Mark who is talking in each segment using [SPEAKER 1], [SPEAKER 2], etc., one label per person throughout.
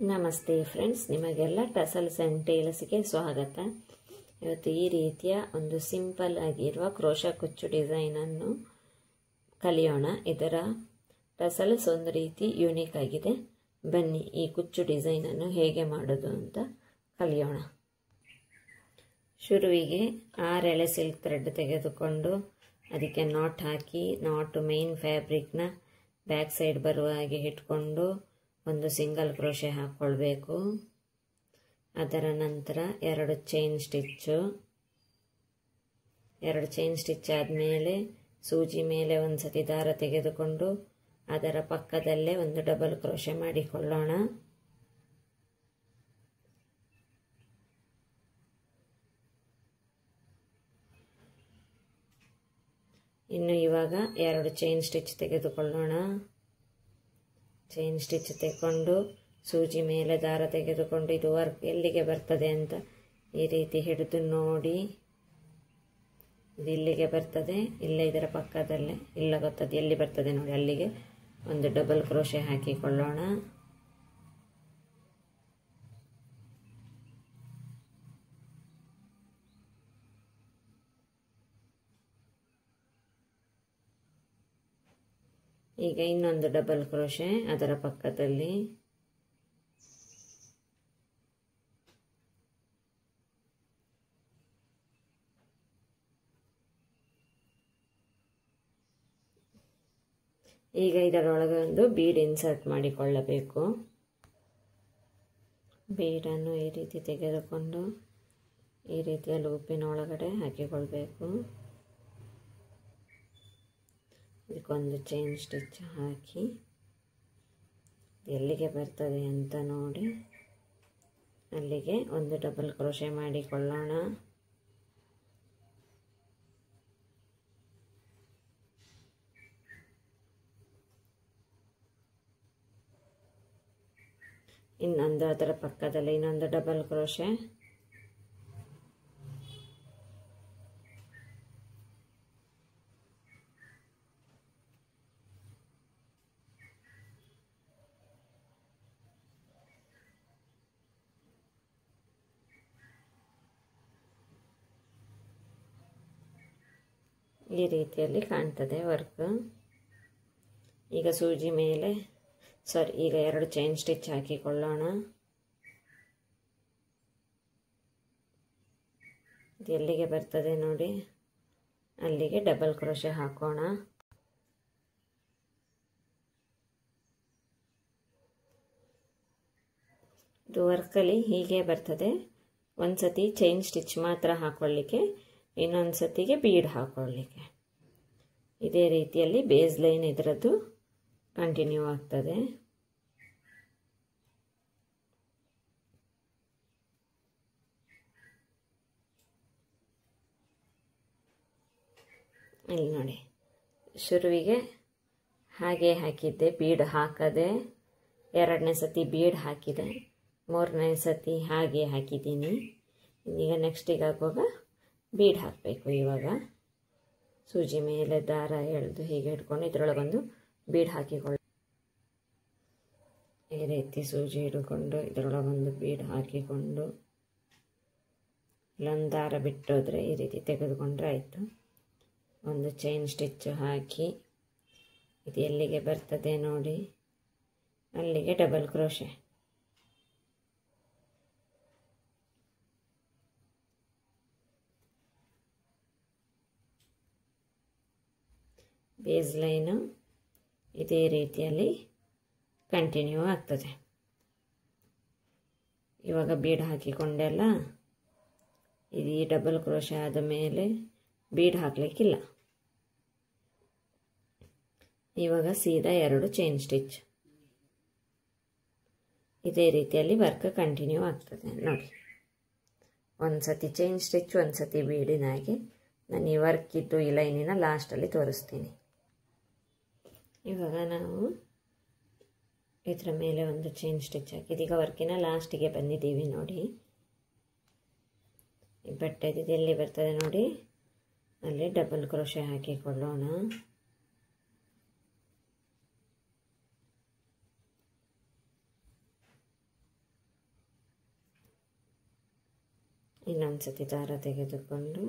[SPEAKER 1] ನಮಸ್ತೆ ಫ್ರೆಂಡ್ಸ್, ನಿಮಗೆಲ್ಲ tassels and ಟೇಲ್ಸ್ಗೆ ಸ್ವಾಗತ. ಇವತ್ತು ಈ ರೀತಿಯ ಒಂದು ಸಿಂಪಲ್ ಆಗಿರುವ ಕ್ರೋಶಾ ಕುಚ್ಚು ಡಿಸೈನನ್ನು ಕಲಿಯೋಣ. ಇದರ ಟಸಲ್ಸ್ ಒಂದು ರೀತಿ ಯೂನಿಕ್ ಆಗಿದೆ. ಬನ್ನಿ ಈ ಕುಚ್ಚು ಡಿಸೈನನ್ನು ಹೇಗೆ ಮಾಡೋದು ಅಂತ ಕಲಿಯೋಣ. ಶುರುವಿಗೆ 6 ಎಳೆ ಸಿಲ್ಕ್ ಥ್ರೆಡ್ ತೆಗೆದುಕೊಂಡು ಅದಕ್ಕೆ ನಾಟ್ ಹಾಕಿ, ನಾಟ್ ಮೇನ್ ಫ್ಯಾಬ್ರಿಕ್ನ ಬ್ಯಾಕ್ ಸೈಡ್ ಬರುವ ಹಾಗೆ ಇಟ್ಕೊಂಡು ಒಂದು ಸಿಂಗಲ್ ಕ್ರೋಶೆ ಹಾಕ್ಕೊಳ್ಬೇಕು. ಅದರ ನಂತರ 2 ಚೈನ್ ಸ್ಟಿಚ್ ಆದಮೇಲೆ ಸೂಜಿ ಮೇಲೆ ಒಂದು ಸತಿ ದಾರ ತೆಗೆದುಕೊಂಡು ಅದರ ಪಕ್ಕದಲ್ಲೇ ಒಂದು ಡಬಲ್ ಕ್ರೋಶೆ ಮಾಡಿಕೊಳ್ಳೋಣ. ಇನ್ನು ಇವಾಗ 2 ಚೈನ್ ಸ್ಟಿಚ್ ತೆಗೆದುಕೊಳ್ಳೋಣ. ಚೈನ್ ಸ್ಟಿಚ್ ತೆಗೆದುಕೊಂಡು ಸೂಜಿ ಮೇಲೆ ದಾರ ತೆಗೆದುಕೊಂಡು ಇದು ವರ್ಕ್ ಎಲ್ಲಿಗೆ ಬರ್ತದೆ ಅಂತ ಈ ರೀತಿ ಹಿಡಿದು ನೋಡಿ. ಇದು ಇಲ್ಲಿಗೆ ಬರ್ತದೆ, ಇಲ್ಲೇ ಇದರ ಪಕ್ಕದಲ್ಲೇ ಇಲ್ಲ ಗೊತ್ತದು ಎಲ್ಲಿ ಬರ್ತದೆ ನೋಡಿ, ಅಲ್ಲಿಗೆ ಒಂದು ಡಬಲ್ ಕ್ರೋಶೆ ಹಾಕಿಕೊಳ್ಳೋಣ. ಈಗ ಇನ್ನೊಂದು ಡಬಲ್ ಕ್ರೋಶೆ ಅದರ ಪಕ್ಕದಲ್ಲಿ. ಈಗ ಇದರೊಳಗೆ ಒಂದು ಬೀಡ್ ಇನ್ಸರ್ಟ್ ಮಾಡಿಕೊಳ್ಳಬೇಕು. ಬೀಡನ್ನು ಈ ರೀತಿ ತೆಗೆದುಕೊಂಡು ಈ ರೀತಿಯ ಲೂಪಿನ ಒಳಗಡೆ ಹಾಕಿಕೊಳ್ಬೇಕು. ಇದಕ್ಕೊಂದು ಚೈನ್ ಸ್ಟಿಚ್ ಹಾಕಿ ಎಲ್ಲಿಗೆ ಬರ್ತದೆ ಅಂತ ನೋಡಿ ಅಲ್ಲಿಗೆ ಒಂದು ಡಬಲ್ ಕ್ರೋಶೆ ಮಾಡಿಕೊಳ್ಳೋಣ. ಇನ್ನೊಂದು ಅದರ ಪಕ್ಕದಲ್ಲಿ ಇನ್ನೊಂದು ಡಬಲ್ ಕ್ರೋಶೆ. ಈ ರೀತಿಯಲ್ಲಿ ಕಾಣ್ತದೆ ವರ್ಕ್. ಈಗ ಸೂಜಿ ಮೇಲೆ ಈಗ 2 ಚೈನ್ ಸ್ಟಿಚ್ ಹಾಕಿಕೊಳ್ಳೋಣ. ಇದು ಎಲ್ಲಿಗೆ ಬರ್ತದೆ ನೋಡಿ ಅಲ್ಲಿಗೆ ಡಬಲ್ ಕ್ರೋಶೆ ಹಾಕೋಣ. ಇದು ವರ್ಕಲ್ಲಿ ಹೀಗೆ ಬರ್ತದೆ. ಒಂದು ಸತಿ ಚೈನ್ ಸ್ಟಿಚ್ ಮಾತ್ರ ಹಾಕೊಳ್ಳಿಕ್ಕೆ, ಇನ್ನೊಂದು ಸತಿಗೆ ಬೀಡ್ ಹಾಕೊಳ್ಳಿಕ್ಕೆ. ಇದೇ ರೀತಿಯಲ್ಲಿ ಬೇಸ್ ಲೈನ್ ಇದರದ್ದು ಕಂಟಿನ್ಯೂ ಆಗ್ತದೆ. ಇಲ್ಲಿ ನೋಡಿ, ಶುರುವಿಗೆ ಹಾಗೆ ಹಾಕಿದ್ದೆ, ಬೀಡ್ ಹಾಕದೆ. 2ನೇ ಸತಿ ಬೀಡ್ ಹಾಕಿದೆ, 3ನೇ ಸತಿ ಹಾಗೆ ಹಾಕಿದ್ದೀನಿ. ಈಗ ನೆಕ್ಸ್ಟಿಗೆ ಹಾಕುವಾಗ ಬೀಡ್ ಹಾಕಬೇಕು. ಇವಾಗ ಸೂಜಿ ಮೇಲೆ ದಾರ ಎಳೆದು ಹೀಗೆ ಇಟ್ಕೊಂಡು ಇದರೊಳಗೊಂದು ಬೀಡ್ ಹಾಕಿಕೊಳ್ಳಿ. ಈ ರೀತಿ ಸೂಜಿ ಹಿಡ್ಕೊಂಡು ಇದರೊಳಗೊಂದು ಬೀಡ್ ಹಾಕಿಕೊಂಡು ಇಲ್ಲೊಂದು ದಾರ ಬಿಟ್ಟೋದ್ರೆ ಈ ರೀತಿ ತೆಗೆದುಕೊಂಡ್ರೆ ಆಯಿತು. ಒಂದು ಚೈನ್ ಸ್ಟಿಚ್ ಹಾಕಿ ಇದು ಎಲ್ಲಿಗೆ ಬರ್ತದೆ ನೋಡಿ ಅಲ್ಲಿಗೆ ಡಬಲ್ ಕ್ರೋಶೆ. ಬೇಸ್ ಲೈನು ಇದೇ ರೀತಿಯಲ್ಲಿ ಕಂಟಿನ್ಯೂ ಆಗ್ತದೆ. ಇವಾಗ ಬೀಡ್ ಹಾಕಿಕೊಂಡೆಲ್ಲ, ಇದು ಈ ಡಬಲ್ ಕ್ರೋಶೆ ಆದ ಮೇಲೆ ಬೀಡ್ ಹಾಕಲಿಕ್ಕಿಲ್ಲ. ಇವಾಗ ಸೀದಾ 2 ಚೈನ್ ಸ್ಟಿಚ್. ಇದೇ ರೀತಿಯಲ್ಲಿ ವರ್ಕ್ ಕಂಟಿನ್ಯೂ ಆಗ್ತದೆ ನೋಡಿ. ಒಂದು ಸತಿ ಚೈನ್ ಸ್ಟಿಚ್, ಒಂದು ಸತಿ ಬೀಡಿನಾಗೆ. ನಾನು ಈ ವರ್ಕ್ ಇದ್ದು ಈ ಲೈನಿನ ಲಾಸ್ಟಲ್ಲಿ ತೋರಿಸ್ತೀನಿ. ಇವಾಗ ನಾವು ಇದರ ಮೇಲೆ ಒಂದು ಚೈನ್ ಸ್ಟಿಚ್ ಹಾಕಿ ಇದೀಗ ವರ್ಕಿನ ಲಾಸ್ಟಿಗೆ ಬಂದಿದ್ದೀವಿ ನೋಡಿ. ಈ ಬಟ್ಟೆದು ಎಲ್ಲಿ ಬರ್ತದೆ ನೋಡಿ ಅಲ್ಲಿ ಡಬಲ್ ಕ್ರೋಶೆ ಹಾಕಿಕೊಳ್ಳೋಣ. ಇನ್ನೊಂದು ಸತಿ ದಾರ ತೆಗೆದುಕೊಂಡು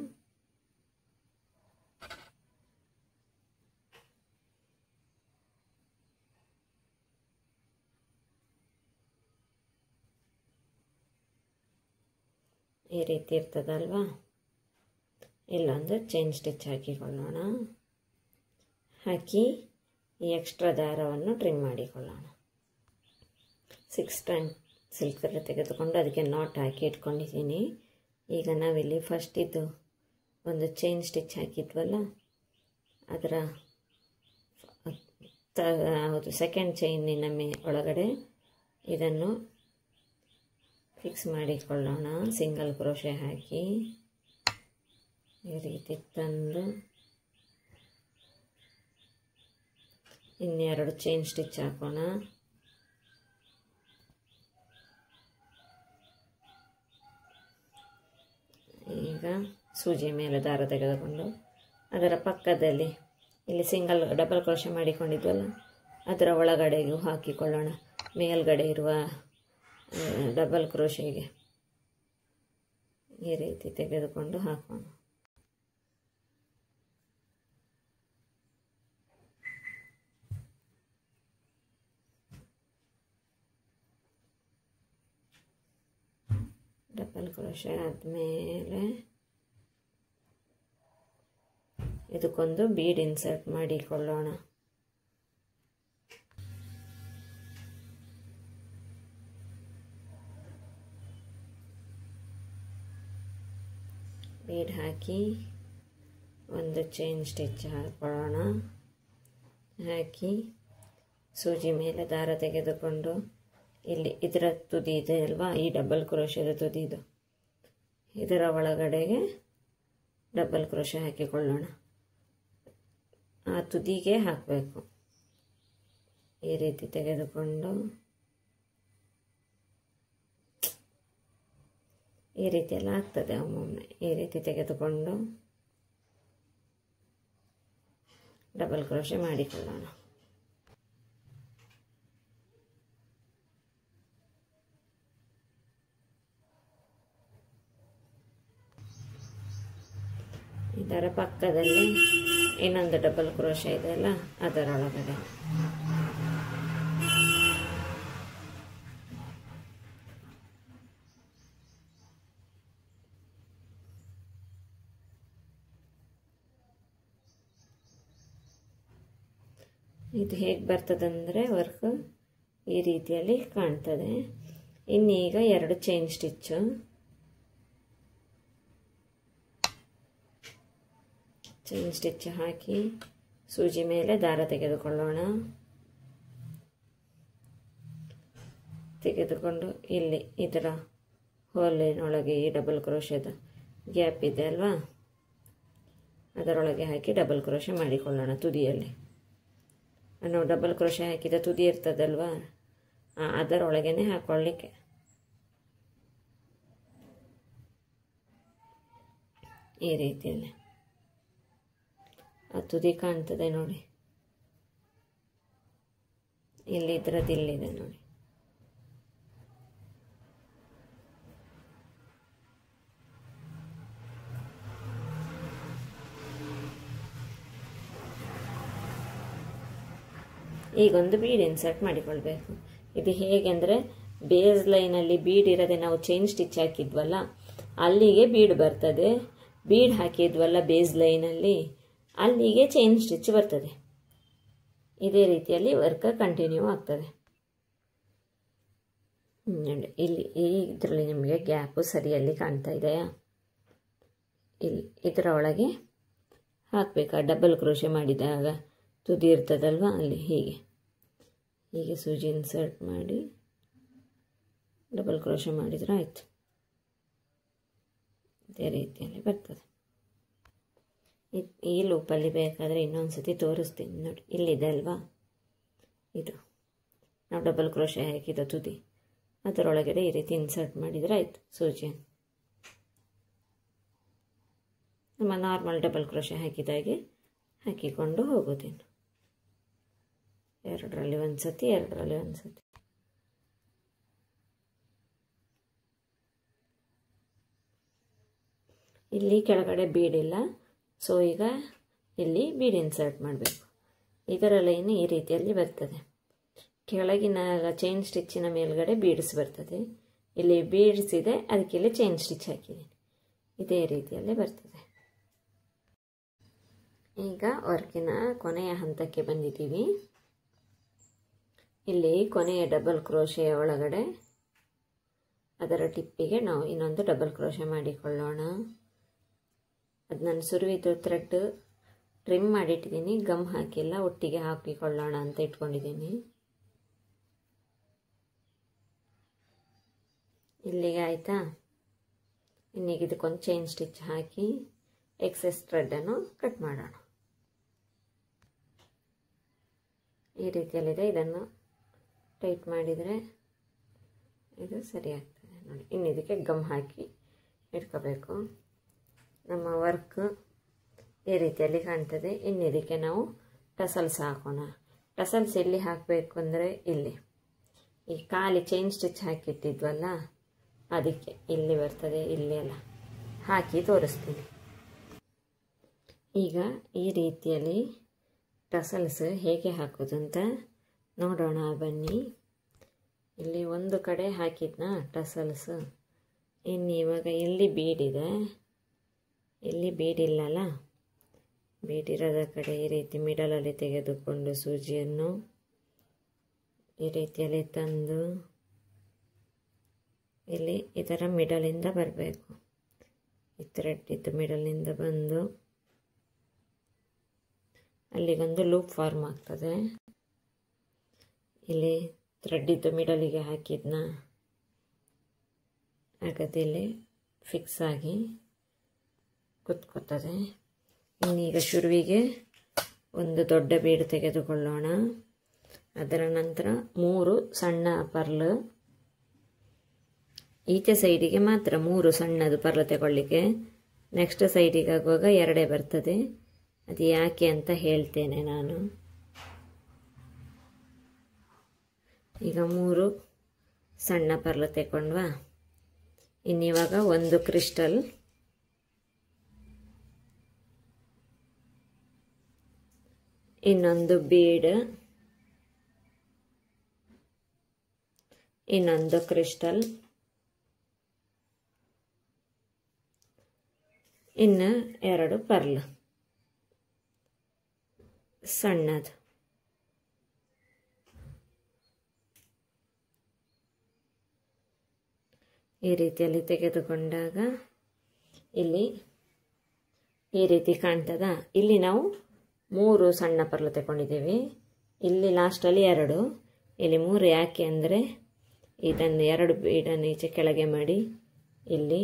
[SPEAKER 1] ಈ ರೀತಿ ಇರ್ತದಲ್ವಾ, ಇಲ್ಲೊಂದು ಚೈನ್ ಸ್ಟಿಚ್ ಹಾಕಿಕೊಳ್ಳೋಣ. ಹಾಕಿ ಈ ಎಕ್ಸ್ಟ್ರಾ ದಾರವನ್ನು ಟ್ರಿಮ್ ಮಾಡಿಕೊಳ್ಳೋಣ. 6 ಸ್ಟ್ಯಾಂಡ್ ಸಿಲ್ಕಲ್ಲಿ ತೆಗೆದುಕೊಂಡು ಅದಕ್ಕೆ ನಾಟ್ ಹಾಕಿ ಇಟ್ಕೊಂಡಿದ್ದೀನಿ. ಈಗ ನಾವಿಲ್ಲಿ ಫಸ್ಟ್ ಇದು ಒಂದು ಚೈನ್ ಸ್ಟಿಚ್ ಹಾಕಿದ್ವಲ್ಲ, ಅದರ ಹೌದು ಸೆಕೆಂಡ್ ಚೈನಿನ ಒಳಗಡೆ ಇದನ್ನು ಫಿಕ್ಸ್ ಮಾಡಿಕೊಳ್ಳೋಣ. ಸಿಂಗಲ್ ಕ್ರೋಶೆ ಹಾಕಿ ಈ ರೀತಿ ತಂದು ಇನ್ನೆರಡು ಚೈನ್ ಸ್ಟಿಚ್ ಹಾಕೋಣ. ಈಗ ಸೂಜಿ ಮೇಲೆ ದಾರ ತೆಗೆದುಕೊಂಡು ಅದರ ಪಕ್ಕದಲ್ಲಿ ಇಲ್ಲಿ ಡಬಲ್ ಕ್ರೋಶೆ ಮಾಡಿಕೊಂಡಿದ್ವಲ್ಲ ಅದರ ಒಳಗಡೆಗೂ ಹಾಕಿಕೊಳ್ಳೋಣ. ಮೇಲ್ಗಡೆ ಇರುವ ಡಬಲ್ ಕ್ರೋಶೆಗೆ ಈ ರೀತಿ ತೆಗೆದುಕೊಂಡು ಹಾಕೋಣ. ಡಬಲ್ ಕ್ರೋಶೆ ಆದಮೇಲೆ ಇದಕ್ಕೊಂದು ಬೀಡ್ ಇನ್ಸರ್ಟ್ ಮಾಡಿಕೊಳ್ಳೋಣ. ಬೀಡ್ ಹಾಕಿ ಒಂದು ಚೈನ್ ಸ್ಟಿಚ್ ಹಾಕೊಳ್ಳೋಣ. ಹಾಕಿ ಸೂಜಿ ಮೇಲೆ ದಾರ ತೆಗೆದುಕೊಂಡು ಇಲ್ಲಿ ಇದರ ತುದಿ ಇದೆ ಅಲ್ವಾ, ಈ ಡಬಲ್ ಕ್ರೋಶೆದ ತುದಿದು ಇದರ ಒಳಗಡೆಗೆ ಡಬಲ್ ಕ್ರೋಶೆ ಹಾಕಿಕೊಳ್ಳೋಣ. ಆ ತುದಿಗೆ ಹಾಕಬೇಕು. ಈ ರೀತಿ ತೆಗೆದುಕೊಂಡು ಈ ರೀತಿ ಎಲ್ಲ ಆಗ್ತದೆ ಒಮ್ಮೊಮ್ಮೆ. ಈ ರೀತಿ ತೆಗೆದುಕೊಂಡು ಡಬಲ್ ಕ್ರೋಶೆ ಮಾಡಿಕೊಳ್ಳೋಣ. ಇದರ ಪಕ್ಕದಲ್ಲಿ ಇನ್ನೊಂದು ಡಬಲ್ ಕ್ರೋಶೆ ಇದೆಯಲ್ಲ ಅದರೊಳಗಡೆ ಇದು ಹೇಗೆ ಬರ್ತದಂದರೆ ವರ್ಕ್ ಈ ರೀತಿಯಲ್ಲಿ ಕಾಣ್ತದೆ. ಇನ್ನೀಗ 2 ಚೈನ್ ಸ್ಟಿಚ್ಚು ಹಾಕಿ ಸೂಜಿ ಮೇಲೆ ದಾರ ತೆಗೆದುಕೊಳ್ಳೋಣ. ತೆಗೆದುಕೊಂಡು ಇಲ್ಲಿ ಇದರ ಹೋಲಿನೊಳಗೆ ಈ ಡಬಲ್ ಕ್ರೋಶೆದ ಗ್ಯಾಪ್ ಇದೆ ಅಲ್ವಾ, ಅದರೊಳಗೆ ಹಾಕಿ ಡಬಲ್ ಕ್ರೋಶೆ ಮಾಡಿಕೊಳ್ಳೋಣ. ತುದಿಯಲ್ಲಿ ನಾವು ಡಬಲ್ ಕ್ರೋಶೆ ಹಾಕಿದ ತುದಿ ಇರ್ತದಲ್ವಾ, ಅದರೊಳಗೇ ಹಾಕೊಳ್ಳಿಕ್ಕೆ. ಈ ರೀತಿಯಲ್ಲಿ ಆ ತುದಿ ಕಾಣ್ತದೆ ನೋಡಿ, ಇಲ್ಲಿ ಇದರದ್ದು ಇಲ್ಲಿದೆ ನೋಡಿ. ಈಗೊಂದು ಬೀಡ್ ಇನ್ಸರ್ಟ್ ಮಾಡಿಕೊಳ್ಬೇಕು. ಇದು ಹೇಗೆಂದರೆ ಬೇಸ್ ಲೈನಲ್ಲಿ ಬೀಡ್ ಇರದೆ ನಾವು ಚೈನ್ ಸ್ಟಿಚ್ ಹಾಕಿದ್ವಲ್ಲ ಅಲ್ಲಿಗೆ ಬೀಡ್ ಬರ್ತದೆ. ಬೀಡ್ ಹಾಕಿದ್ವಲ್ಲ ಬೇಸ್ ಲೈನಲ್ಲಿ ಅಲ್ಲಿಗೆ ಚೈನ್ ಸ್ಟಿಚ್ ಬರ್ತದೆ. ಇದೇ ರೀತಿಯಲ್ಲಿ ವರ್ಕ್ ಕಂಟಿನ್ಯೂ ಆಗ್ತದೆ. ಇಲ್ಲಿ ಇದರಲ್ಲಿ ನಿಮಗೆ ಗ್ಯಾಪು ಸರಿಯಲ್ಲಿ ಕಾಣ್ತಾ ಇದೆಯಾ? ಇಲ್ಲಿ ಇದರ ಒಳಗೆ ಹಾಕಬೇಕಾ ಡಬಲ್ ಕ್ರೋಶೆ ಮಾಡಿದಾಗ ತುದಿ ಇರ್ತದಲ್ವ ಅಲ್ಲಿ ಹೀಗೆ ಸೂಜಿ ಇನ್ಸರ್ಟ್ ಮಾಡಿ ಡಬಲ್ ಕ್ರೋಶೆ ಮಾಡಿದರೆ ಆಯಿತು. ಇದೇ ರೀತಿಯಲ್ಲಿ ಬರ್ತದೆ. ಈ ಲೂಪಲ್ಲಿ ಬೇಕಾದರೆ ಇನ್ನೊಂದು ಸತಿ ತೋರಿಸ್ತೀನಿ ನೋಡಿ. ಇಲ್ಲಿದೆ ಅಲ್ವಾ, ಇದು ನಾವು ಡಬಲ್ ಕ್ರೋಶೆ ಹಾಕಿದ ತುದಿ, ಅದರೊಳಗಡೆ ಈ ರೀತಿ ಇನ್ಸರ್ಟ್ ಮಾಡಿದರೆ ಆಯಿತು. ಸೂಜಿಯನ್ನು ನಮ್ಮ ನಾರ್ಮಲ್ ಡಬಲ್ ಕ್ರೋಶೆ ಹಾಕಿದಾಗೆ ಹಾಕಿಕೊಂಡು ಹೋಗೋದೇನು. 2ರಲ್ಲಿ ಒಂದು ಸತಿ, 2ರಲ್ಲಿ ಒಂದು ಸತಿ. ಇಲ್ಲಿ ಕೆಳಗಡೆ ಬೀಡಿಲ್ಲ, ಸೊ ಈಗ ಇಲ್ಲಿ ಬೀಡ್ ಇನ್ಸರ್ಟ್ ಮಾಡಬೇಕು. ಇದರ ಲೈನ್ ಈ ರೀತಿಯಲ್ಲಿ ಬರ್ತದೆ. ಕೆಳಗಿನ ಚೈನ್ ಸ್ಟಿಚ್ಚಿನ ಮೇಲ್ಗಡೆ ಬೀಡ್ಸ್ ಬರ್ತದೆ, ಇಲ್ಲಿ ಬೀಡ್ಸ್ ಇದೆ, ಅದಕ್ಕೆ ಇಲ್ಲಿ ಚೈನ್ ಸ್ಟಿಚ್ ಹಾಕಿದ್ದೀನಿ. ಇದೇ ರೀತಿಯಲ್ಲಿ ಬರ್ತದೆ. ಈಗ ವರ್ಕಿನ ಕೊನೆಯ ಹಂತಕ್ಕೆ ಬಂದಿದ್ದೀವಿ. ಇಲ್ಲಿ ಕೊನೆಯ ಡಬಲ್ ಕ್ರೋಶೆಯ ಒಳಗಡೆ ಅದರ ಟಿಪ್ಪಿಗೆ ನಾವು ಇನ್ನೊಂದು ಡಬಲ್ ಕ್ರೋಶೆ ಮಾಡಿಕೊಳ್ಳೋಣ. ಅದು ನಾನು ಸುರುವಿದು ಥ್ರೆಡ್ ಟ್ರಿಮ್ ಮಾಡಿಟ್ಟಿದ್ದೀನಿ, ಗಮ್ ಹಾಕಿಲ್ಲ, ಒಟ್ಟಿಗೆ ಹಾಕಿಕೊಳ್ಳೋಣ ಅಂತ ಇಟ್ಕೊಂಡಿದ್ದೀನಿ. ಇಲ್ಲಿಗೆ ಆಯಿತಾ. ಇನ್ನೀಗ ಇದಕ್ಕೊಂದು ಚೈನ್ ಸ್ಟಿಚ್ ಹಾಕಿ ಎಕ್ಸೆಸ್ ಥ್ರೆಡನ್ನು ಕಟ್ ಮಾಡೋಣ. ಈ ರೀತಿಯಲ್ಲಿದೆ. ಇದನ್ನು ಟೈಟ್ ಮಾಡಿದರೆ ಇದು ಸರಿ ಆಗ್ತದೆ ನೋಡಿ. ಇನ್ನು ಇದಕ್ಕೆ ಗಮ್ ಹಾಕಿ ಇಟ್ಕೋಬೇಕು. ನಮ್ಮ ವರ್ಕ್ ಈ ರೀತಿಯಲ್ಲಿ ಕಾಣ್ತದೆ. ಇನ್ನು ಇದಕ್ಕೆ ನಾವು ಟಸಲ್ಸ್ ಹಾಕೋಣ. ಟಸಲ್ಸ್ ಎಲ್ಲಿ ಹಾಕಬೇಕು ಅಂದರೆ ಇಲ್ಲಿ ಈ ಖಾಲಿ ಚೈನ್ ಸ್ಟಿಚ್ ಹಾಕಿಟ್ಟಿದ್ವಲ್ಲ ಅದಕ್ಕೆ ಇಲ್ಲಿ ಬರ್ತದೆ. ಇಲ್ಲಿ ಎಲ್ಲ ಹಾಕಿ ತೋರಿಸ್ತೀನಿ. ಈಗ ಈ ರೀತಿಯಲ್ಲಿ ಟಸಲ್ಸ್ ಹೇಗೆ ಹಾಕೋದು ಅಂತ ನೋಡೋಣ ಬನ್ನಿ. ಇಲ್ಲಿ ಒಂದು ಕಡೆ ಹಾಕಿದ್ನ ಟಸಲ್ಸ್. ಇನ್ನು ಇವಾಗ ಇಲ್ಲಿ ಬೀಡಿದೆ, ಇಲ್ಲಿ ಬೀಡಿಲ್ಲಲ್ಲ, ಬೀಡಿರೋದ ಕಡೆ ಈ ರೀತಿ ಮಿಡಲಲ್ಲಿ ತೆಗೆದುಕೊಂಡು ಸೂಜಿಯನ್ನು ಈ ರೀತಿಯಲ್ಲಿ ತಂದು ಇಲ್ಲಿ ಇದರ ಮಿಡಲಿಂದ ಬರಬೇಕು. ಈ ಥ್ರೆಡ್ ಇದ್ದು ಮಿಡಲಿಂದ ಬಂದು ಅಲ್ಲಿಗೊಂದು ಲೂಪ್ ಫಾರ್ಮ್ ಆಗ್ತದೆ. ಇಲ್ಲಿ ಥ್ರೆಡ್ ಇದ್ದು ಮಿಡಲಿಗೆ ಹಾಕಿದ್ನ ಆಗದಿಲ್ಲಿ ಫಿಕ್ಸ್ ಆಗಿ ಕುತ್ಕೋತದೆ. ಇನ್ನೀಗ ಶುರುವಿಗೆ ಒಂದು ದೊಡ್ಡ ಬೀಡು ತೆಗೆದುಕೊಳ್ಳೋಣ. ಅದರ ನಂತರ 3 ಸಣ್ಣ ಪರ್ಲ್, ಈಚೆ ಸೈಡಿಗೆ ಮಾತ್ರ 3 ಸಣ್ಣದು ಪರ್ಲ್ ತಗೊಳ್ಳಿಕ್ಕೆ. ನೆಕ್ಸ್ಟ್ ಸೈಡಿಗೆ ಆಗುವಾಗ 2 ಬರ್ತದೆ. ಅದು ಯಾಕೆ ಅಂತ ಹೇಳ್ತೇನೆ ನಾನು. ಈಗ 3 ಸಣ್ಣ ಪರ್ಲ್ ತಗೊಂಡ್ವಾ. ಇನ್ನಿವಾಗ ಒಂದು ಕ್ರಿಸ್ಟಲ್, ಇನ್ನೊಂದು ಬೀಡ್, ಇನ್ನೊಂದು ಕ್ರಿಸ್ಟಲ್, ಇನ್ನು 2 ಪರ್ಲ್ ಸಣ್ಣದು. ಈ ರೀತಿಯಲ್ಲಿ ತೆಗೆದುಕೊಂಡಾಗ ಇಲ್ಲಿ ಈ ರೀತಿ ಕಾಣ್ತದ. ಇಲ್ಲಿ ನಾವು 3 ಸಣ್ಣ ಪರ್ಲು ತಗೊಂಡಿದ್ದೀವಿ, ಇಲ್ಲಿ ಲಾಸ್ಟಲ್ಲಿ 2, ಇಲ್ಲಿ 3 ಯಾಕೆ ಅಂದರೆ ಇದನ್ನು 2 ಬೀಡನ್ನು ಈಚೆ ಕೆಳಗೆ ಮಾಡಿ ಇಲ್ಲಿ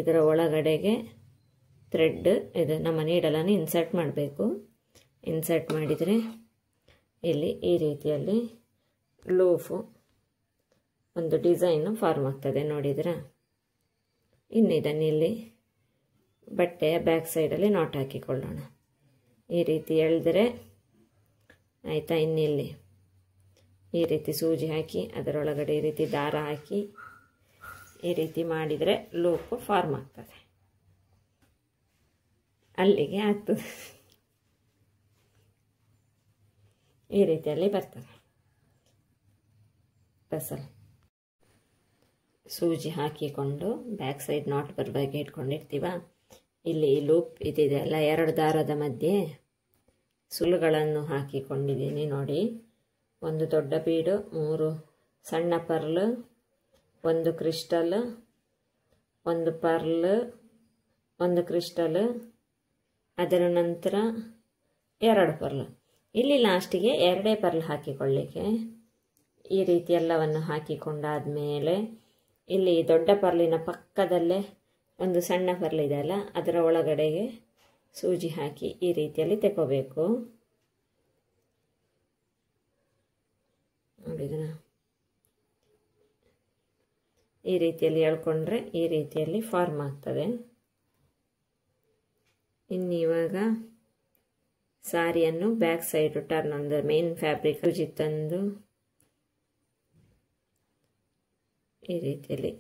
[SPEAKER 1] ಇದರ ಒಳಗಡೆಗೆ ಥ್ರೆಡ್ ಇದು ನಮ್ಮ ನೀಡಲನ್ನು ಇನ್ಸರ್ಟ್ ಮಾಡಬೇಕು. ಇನ್ಸರ್ಟ್ ಮಾಡಿದರೆ ಇಲ್ಲಿ ಈ ರೀತಿಯಲ್ಲಿ ಲೂಫು ಒಂದು ಡಿಸೈನು ಫಾರ್ಮ್ ಆಗ್ತದೆ, ನೋಡಿದ್ರೆ. ಇನ್ನು ಇದನ್ನು ಇಲ್ಲಿ ಬಟ್ಟೆಯ ಬ್ಯಾಕ್ ಸೈಡಲ್ಲಿ ನಾಟ್ ಹಾಕಿಕೊಳ್ಳೋಣ. ಈ ರೀತಿ ಎಳೆದರೆ ಆಯಿತಾ. ಇನ್ನಿಲ್ಲಿ ಈ ರೀತಿ ಸೂಜಿ ಹಾಕಿ ಅದರೊಳಗಡೆ ಈ ರೀತಿ ದಾರ ಹಾಕಿ ಈ ರೀತಿ ಮಾಡಿದರೆ ಲೂಪ್ ಫಾರ್ಮ್ ಆಗ್ತದೆ. ಅಲ್ಲಿಗೆ ಆಗ್ತದೆ. ಈ ರೀತಿಯಲ್ಲಿ ಬರ್ತದೆ ಟಸಲ್. ಸೂಜಿ ಹಾಕಿಕೊಂಡು ಬ್ಯಾಕ್ ಸೈಡ್ ನಾಟ್ ಬರುವಾಗೆ ಇಟ್ಕೊಂಡಿರ್ತೀವ. ಇಲ್ಲಿ ಲೂಪ್ ಇದಿದೆ ಅಲ್ಲ, 2 ದಾರದ ಮಧ್ಯೆ ಸುಲುಗಳನ್ನು ಹಾಕಿಕೊಂಡಿದ್ದೀನಿ ನೋಡಿ. ಒಂದು ದೊಡ್ಡ ಬೀಡು, 3 ಸಣ್ಣ ಪರ್ಲ್, ಒಂದು ಕ್ರಿಸ್ಟಲ್, ಒಂದು ಪರ್ಲ್, ಒಂದು ಕ್ರಿಸ್ಟಲ್, ಅದರ ನಂತರ 2 ಪರ್ಲ್. ಇಲ್ಲಿ ಲಾಸ್ಟಿಗೆ 2 ಪರ್ಲ್ ಹಾಕಿಕೊಳ್ಳಿಕ್ಕೆ. ಈ ರೀತಿ ಎಲ್ಲವನ್ನು ಹಾಕಿಕೊಂಡಾದ ಮೇಲೆ ಇಲ್ಲಿ ದೊಡ್ಡ ಪರ್ಲಿನ ಪಕ್ಕದಲ್ಲೇ ಒಂದು ಸಣ್ಣ ಪರ್ಲ್ ಇದೆ ಅಲ್ಲ, ಅದರ ಒಳಗಡೆಗೆ ಸೂಜಿ ಹಾಕಿ ಈ ರೀತಿಯಲ್ಲಿ ತೆಗೋಬೇಕು. ನೋಡಿದ್ರ ಈ ರೀತಿಯಲ್ಲಿ ಎಳ್ಕೊಂಡ್ರೆ ಈ ರೀತಿಯಲ್ಲಿ ಫಾರ್ಮ್ ಆಗ್ತದೆ. ಇನ್ನಿವಾಗ ಸಾರಿಯನ್ನು ಬ್ಯಾಕ್ ಸೈಡ್ ಟರ್ನ್ ಅಂದರೆ ಮೇನ್ ಫ್ಯಾಬ್ರಿಕ್ ಸೂಜಿ ತಂದು ಈ ರೀತಿಯಲ್ಲಿ